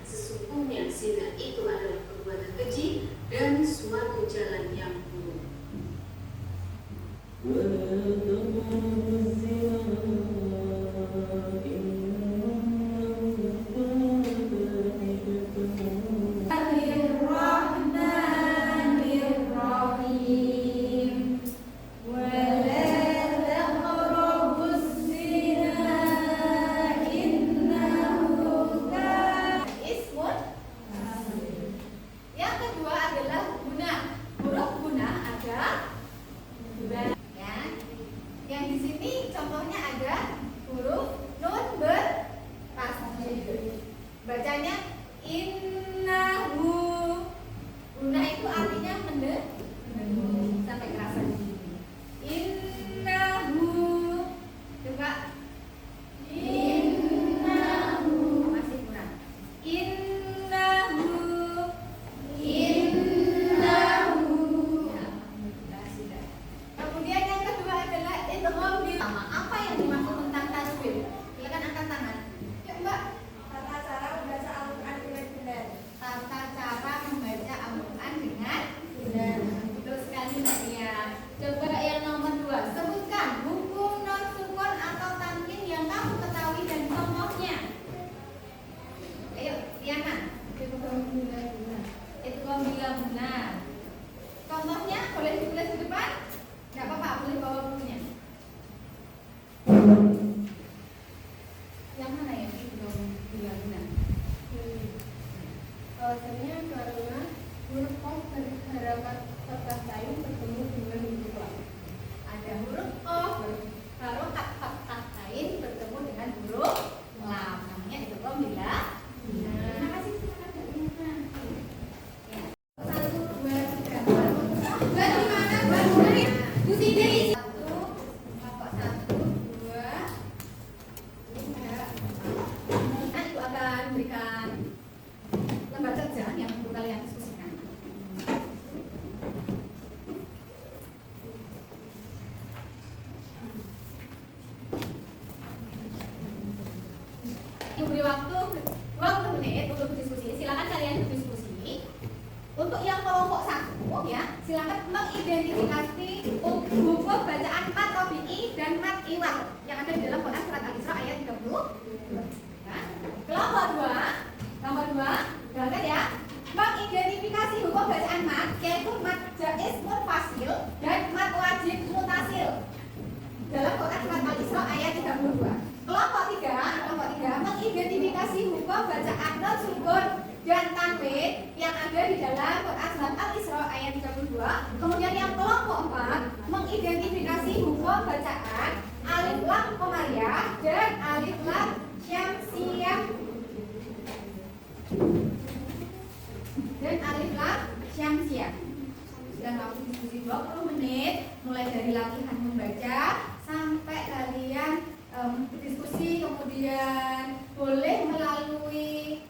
Sesungguhnya zina Diberi waktu 20 menit untuk berdiskusi. Silakan kalian berdiskusi. Untuk yang kelompok 1 ya, silakan mengidentifikasi hukum bacaan mat tabi'i dan mat iwal yang ada di dalam Quran surat Al-Isra ayat 30. Ya. Kelompok 2, berangkat ya. Mengidentifikasi hukum bacaan mat yaitu mat jaiz munfasil dan mat wajib mutasil dalam Quran surat Al-Isra ayat 32. Kelompok 3 mengidentifikasi hukum bacaan non sukun dan tanwin yang ada di dalam Quran surat Al-Isra ayat 32. Kemudian yang kelompok 4 mengidentifikasi hukum bacaan alif lam qamariyah dan alif lam syamsiyah Dan waktu diskusi 20 menit mulai dari latihan membaca sampai kalian berdiskusi, kemudian boleh melalui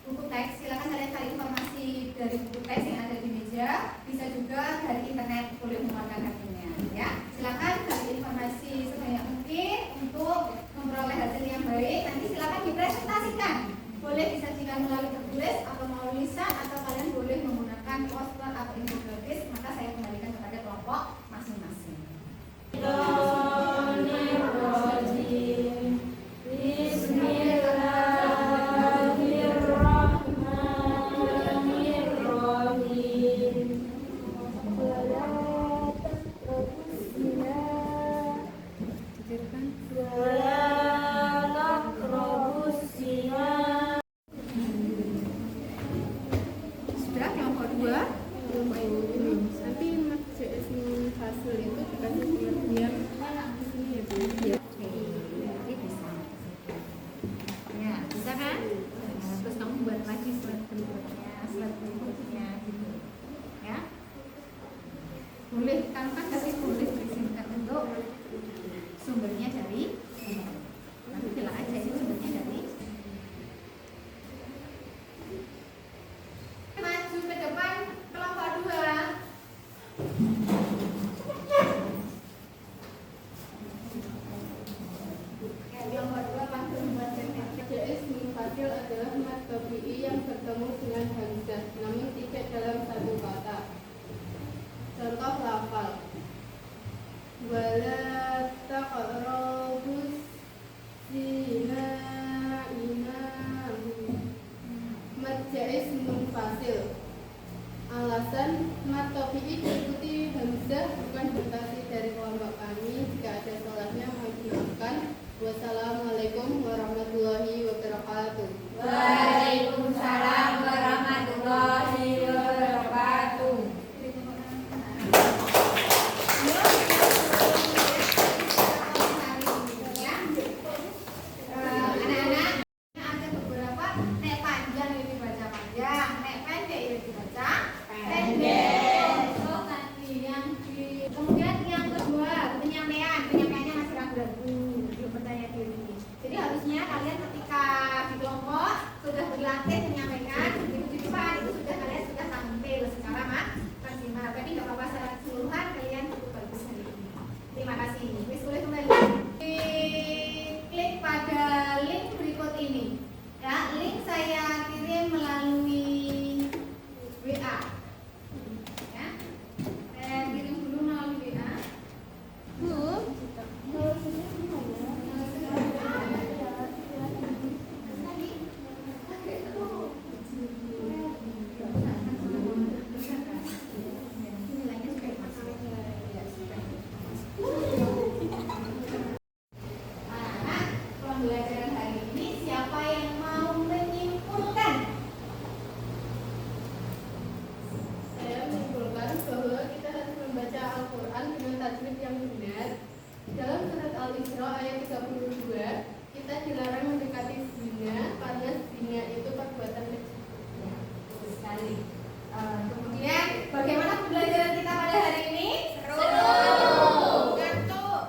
buku teks. Silakan kalian cari informasi dari buku teks yang ada di meja, bisa juga dari internet, boleh mengeluarkan hasilnya ya. Silakan cari informasi sebanyak mungkin untuk memperoleh hasil yang baik. Nanti silakan dipresentasikan, boleh disajikan melalui tertulis atau melalui lisan, atau kalian boleh menggunakan poster atau infografis. Maka saya kembalikan kepada kelompok masing-masing. Boleh tambah, tapi boleh berizinkan untuk sumbernya dari nanti bilang aja ini sumbernya dari. Maju ke depan kelompok 2. Kelompok 2 langsung membuat jaiz munfasil adalah mat tabi'i yang bertemu dengan hamzah namun tidak dalam satu kata. Contoh lafal wala taqrabus zina inahu. Mad jaiz munfasil. Alasan mat tabi'i diikuti hamzah bukan mutasi dari kelompok kami. Jika ada salahnya mohon dimaafkan. Wassalamualaikum warahmatullahi wabarakatuh. Waalaikumsalam warahmatullahi wabarakatuh. Jadi harusnya kalian ketika di kelompok sudah berlatih menyampaikan itu di depan, itu sudah kalian sudah tampil secara maksimal. Tapi nggak apa-apa, secara keseluruhan kalian cukup bagus hari ini. Terima kasih. Wis boleh kembali. Klik pada link berikut ini. Ya, link saya kirim melalui WA. Ya, saya kirim dulu melalui WA. Bu. Dalam surat Al-Isra ayat 32, kita dilarang mendekati zina karena zina itu perbuatan kecil. Ya, betul sekali. Kemudian bagaimana pembelajaran kita pada hari ini? Seru. Ngantuk.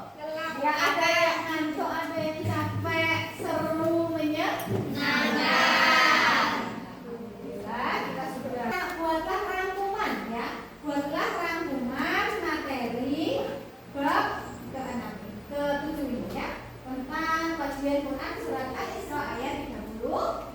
Ya, ada yang ngantuk, ada yang capek. surat Quran surat Al-Isra ayat 30